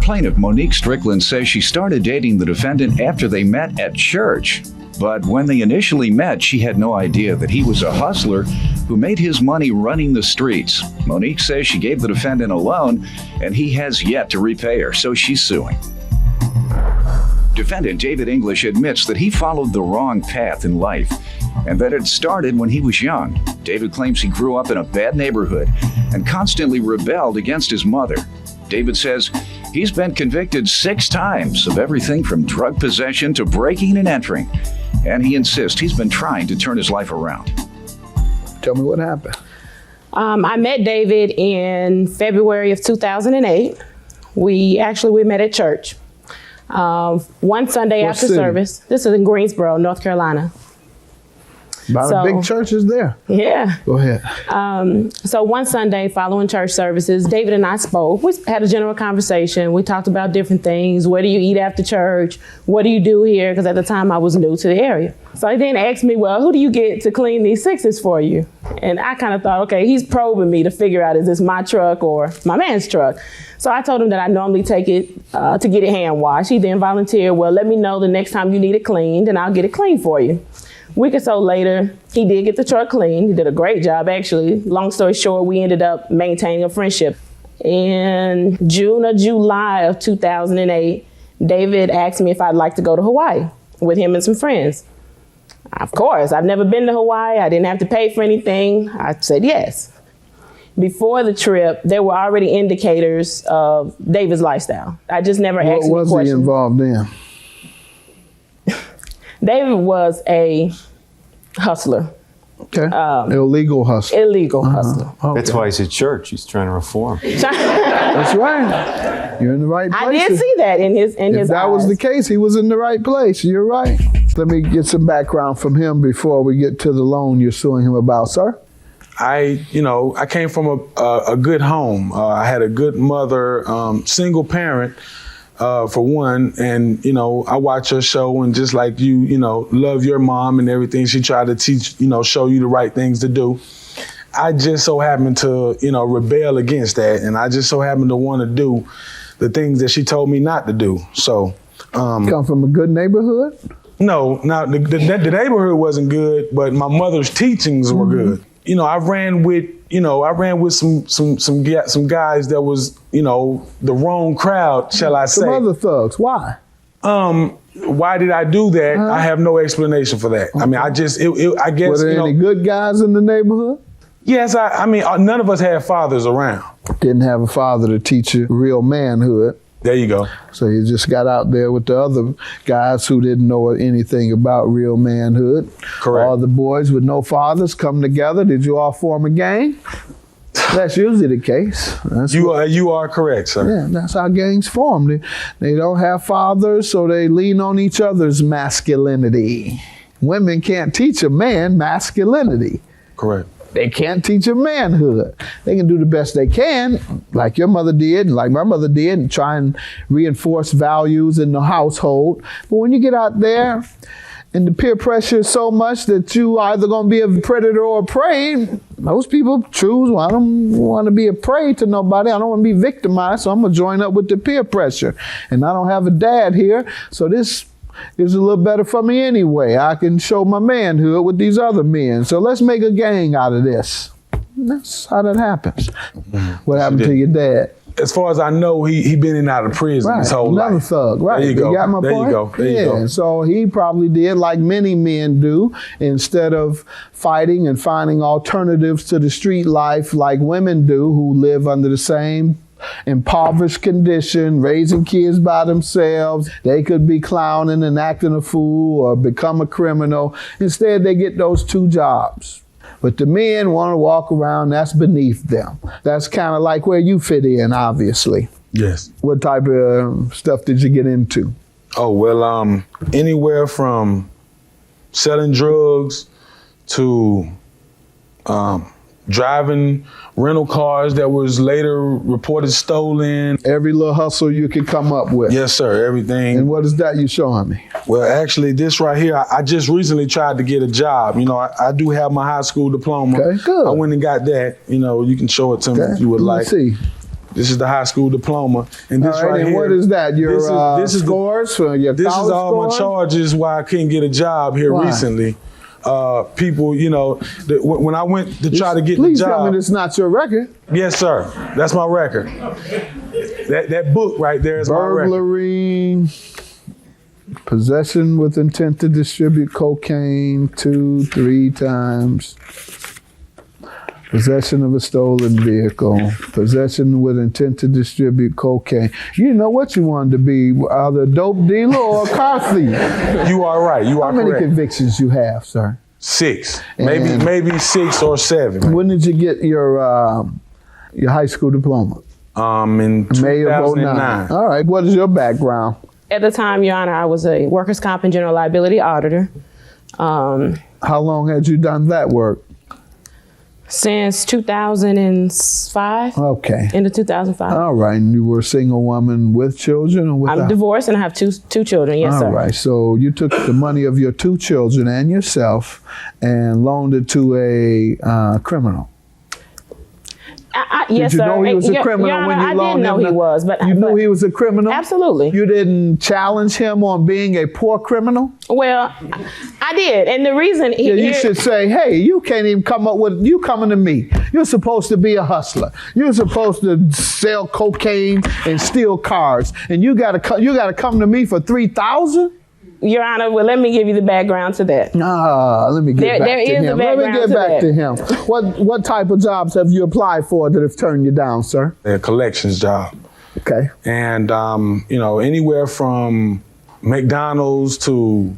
Plaintiff Monique Strickland says she started dating the defendant after they met at church. But when they initially met, she had no idea that he was a hustler who made his money running the streets. Monique says she gave the defendant a loan, and he has yet to repay her, so she's suing. Defendant David English admits that he followed the wrong path in life and that it started when he was young. David claims he grew up in a bad neighborhood and constantly rebelled against his mother. David says he's been convicted 6 times of everything from drug possession to breaking and entering, and he insists he's been trying to turn his life around. Tell me what happened. I met David in February of 2008. We met at church. One Sunday after service. This is in Greensboro, North Carolina. A big church is there. Yeah. Go ahead. So one Sunday following church services, David and I spoke. We had a general conversation. We talked about different things. Where do you eat after church? What do you do here? Because at the time I was new to the area. So he then asked me, well, who do you get to clean these 6s for you? And I kind of thought, okay, he's probing me to figure out, is this my truck or my man's truck? So I told him that I normally take it to get it hand washed. He then volunteered, well, let me know the next time you need it cleaned and I'll get it cleaned for you. A week or so later, he did get the truck cleaned. He did a great job, actually. Long story short, we ended up maintaining a friendship. In June or July of 2008, David asked me if I'd like to go to Hawaii with him and some friends. Of course, I've never been to Hawaii. I didn't have to pay for anything. I said yes. Before the trip, there were already indicators of David's lifestyle. I just never asked him questions. What was he involved in? David was a hustler. Okay. Illegal hustler. Illegal hustler. Okay. That's why he's at church. He's trying to reform. That's right. You're in the right place. I did see that in his eyes. If that was the case, he was in the right place. You're right. Let me get some background from him before we get to the loan you're suing him about, sir. I came from a good home. I had a good mother, single parent. For one, and I watch her show, and just like you, love your mom and everything. She tried to teach, show you the right things to do. I just so happened to, rebel against that, and I just so happened to want to do the things that she told me not to do. So, come from a good neighborhood? No, the neighborhood wasn't good, but my mother's teachings were good. I ran with some guys that was, the wrong crowd, shall I say. Some other thugs. Why? Why did I do that? I have no explanation for that. Okay. I mean, I guess. Were there any good guys in the neighborhood? Yes, I mean, none of us had fathers around. Didn't have a father to teach you real manhood. There you go. So you just got out there with the other guys who didn't know anything about real manhood. Correct. All the boys with no fathers come together. Did you all form a gang? That's usually the case. You are correct, sir. Yeah, that's how gangs form. They don't have fathers, so they lean on each other's masculinity. Women can't teach a man masculinity. Correct. They can't teach a manhood. They can do the best they can, like your mother did, and like my mother did, and try and reinforce values in the household. But when you get out there and the peer pressure is so much that you either going to be a predator or a prey, most people choose, well, I don't want to be a prey to nobody. I don't want to be victimized, so I'm going to join up with the peer pressure. And I don't have a dad here, so this is a little better for me anyway. I can show my manhood with these other men. So let's make a gang out of this. And that's how that happens. What happened to your dad? As far as I know, he been in and out of prison his whole life. Another thug, right? There you go. You got my point? There you go. So he probably did like many men do, instead of fighting and finding alternatives to the street life like women do who live under the same impoverished condition, raising kids by themselves. They could be clowning and acting a fool or become a criminal. Instead, they get those 2 jobs. But the men want to walk around, that's beneath them. That's kind of like where you fit in, obviously. Yes. What type of stuff did you get into? Oh, well, anywhere from selling drugs to driving rental cars that was later reported stolen. Every little hustle you could come up with. Yes, sir, everything. And what is that you showing me? Well, actually, this right here, I just recently tried to get a job. I do have my high school diploma. Okay, good. I went and got that. You can show it to me if you would like. Let's see. This is the high school diploma, and this All right, right and here. what is that? Your this is scores for your This college is all scores? my charges why I couldn't get a job here Why? recently. People, when I went to try to get the Please job. tell me this is not your record. Yes, sir. That's my record. That book right there is my record. Burglary, possession with intent to distribute cocaine 2-3 times. Possession of a stolen vehicle, possession with intent to distribute cocaine. You didn't know what you wanted to be, either a dope dealer or a car thief. You are right. You are How many correct. convictions you have, sir? 6, And- maybe 6 or 7. When did you get your high school diploma? In May of 2009. 09. All right, what is your background? At the time, Your Honor, I was a workers' comp and general liability auditor. How long had you done that work? Since 2005, Okay. into 2005. All right, and you were a single woman with children or without? I'm divorced and I have two children. Yes, sir. All right, so you took the money of your 2 children and yourself and loaned it to a criminal. Yes, Did you sir. know he was a Your criminal Honor, when you I loaned didn't know him? he was, but You knew he was a criminal? Absolutely. You didn't challenge him on being a poor criminal? Well, I did, and the reason Yeah, you should say, hey, you can't even come up with, you coming to me. You're supposed to be a hustler. You're supposed to sell cocaine and steal cars. And you gotta come to me for $3,000? Your Honor, well, let me give you the background to that. Let me get back There to is a him. Let me background get to back that. to him. What type of jobs have you applied for that have turned you down, sir? A collections job. Okay. And, anywhere from McDonald's to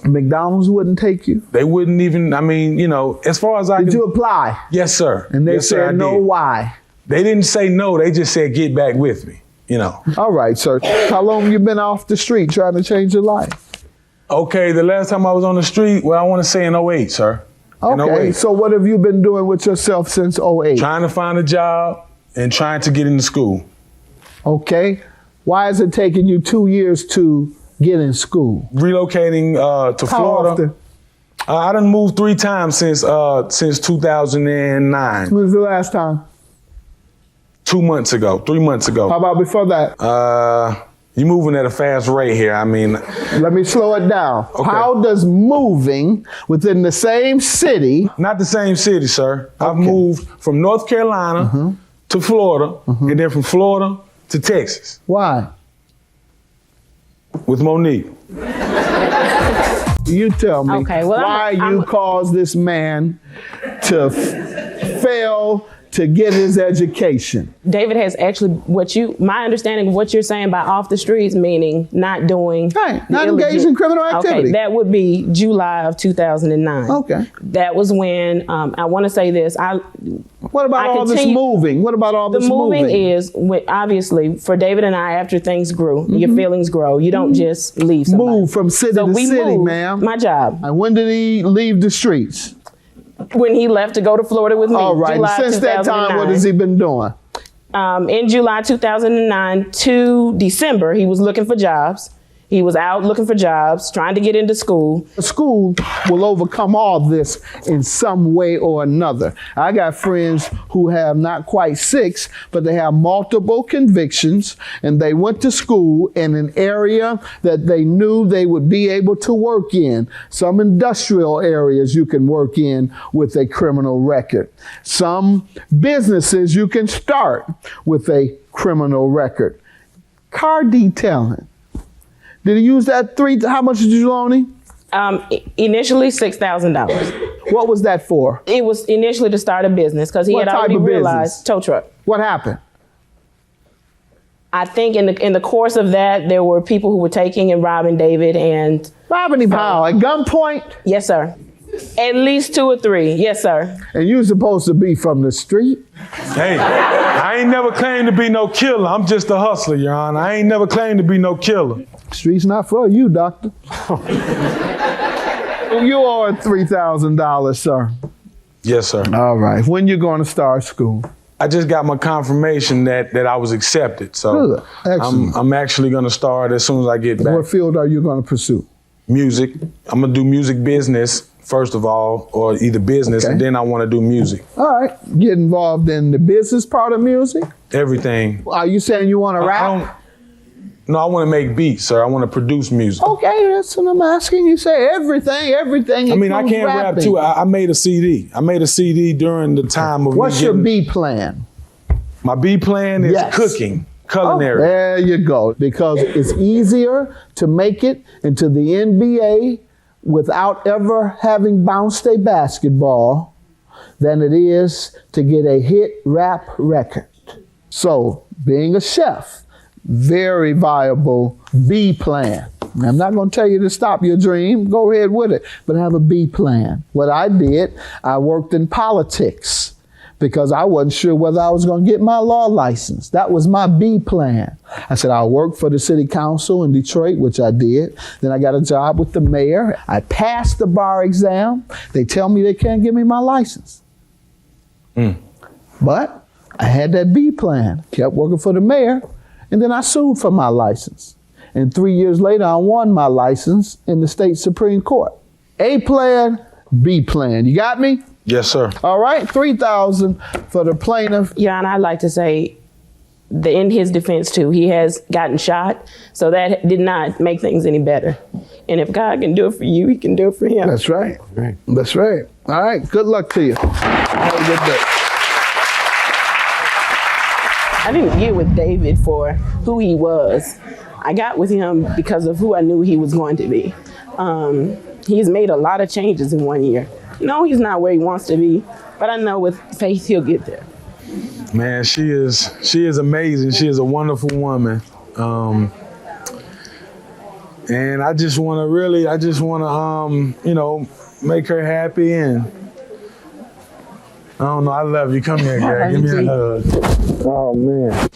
McDonald's wouldn't take you? they wouldn't even, as far as I Did can. you apply? Yes, sir. And they Yes, sir, I said no, did. why? They didn't say no. They just said, get back with me, All right, sir. How long you been off the street trying to change your life? Okay, the last time I was on the street, well, I want to say in 08, sir. In Okay, 08. so what have you been doing with yourself since 08? Trying to find a job and trying to get into school. Okay. Why is it taking you 2 years to get in school? Relocating to How Florida. often? I done moved 3 times since 2009. When was the last time? 3 months ago. How about before that? You moving at a fast rate here. Let me slow it down. Okay. How does moving within the same city, not the same city, sir. I've moved from North Carolina to Florida, and then from Florida to Texas why? with Monique. You tell me Okay, well, why you caused this man to fail to get his education. David has actually my understanding of what you're saying by off the streets, meaning not doing. Right, the not illegit- engaged in criminal activity. Okay, that would be July of 2009. Okay. That was when, I want to say this, What about I all this continue- moving? What about all the this moving is, obviously, for David and I, after things grew, your feelings grow. You don't just leave somebody. Move from city So to we city, moved. ma'am. My job. And when did he leave the streets? When he left to go to Florida with me. All right. July Since that time, what 2009. has he been doing? In July 2009 to December, he was looking for jobs. He was out looking for jobs, trying to get into school. School will overcome all this in some way or another. I got friends who have not quite 6, but they have multiple convictions, and they went to school in an area that they knew they would be able to work in. Some industrial areas you can work in with a criminal record. Some businesses you can start with a criminal record. Car detailing. Did he use that how much did you loan him? Initially $6,000. What was that for? It was initially to start a business because he What had type already of business? realized tow truck. What happened? I think in the course of that, there were people who were taking and robbing David, and Robbing him how? At gunpoint? yes, sir. At least 2 or 3. Yes, sir. And you supposed to be from the street? Hey, I ain't never claimed to be no killer. I'm just a hustler, Your Honor. I ain't never claimed to be no killer. Street's not for you, doctor. You owe $3,000, sir. Yes, sir. All right. When you going to start school? I just got my confirmation that I was accepted. So Good. Excellent. I'm actually going to start as soon as I get back. What field are you going to pursue? Music. I'm going to do music business first of all, or either business, Okay. and then I want to do music. All right, get involved in the business part of music. Everything. Are you saying you want to I rap? No, I want to make beats, sir. I want to produce music. Okay, that's what I'm asking. You say everything. I mean, I includes can't rap too. I made a CD. I made a CD during the time of me What's your getting- B plan? My B plan is Yes. cooking, Oh, culinary. there you go. Because it's easier to make it into the NBA without ever having bounced a basketball than it is to get a hit rap record. So, being a chef, very viable B plan. I'm not going to tell you to stop your dream. Go ahead with it. But have a B plan. What I did, I worked in politics because I wasn't sure whether I was going to get my law license. That was my B plan. I said, I'll work for the city council in Detroit, which I did. Then I got a job with the mayor. I passed the bar exam. They tell me they can't give me my license. But I had that B plan, kept working for the mayor, and then I sued for my license. And 3 years later, I won my license in the state Supreme Court. A plan, B plan. You got me? Yes, sir. All right, $3,000 for the plaintiff. Yeah, and I'd like to say, in his defense too, he has gotten shot, so that did not make things any better. And if God can do it for you, he can do it for him. That's right. Right. That's right. All right, good luck to you. Have a good day. I didn't get with David for who he was. I got with him because of who I knew he was going to be. He's made a lot of changes in 1 year. No, he's not where he wants to be, but I know with faith he'll get there. Man, she is amazing. She is a wonderful woman. And I just want to make her happy, and I don't know, I love you. Come here, girl. Give me a hug. Oh, man.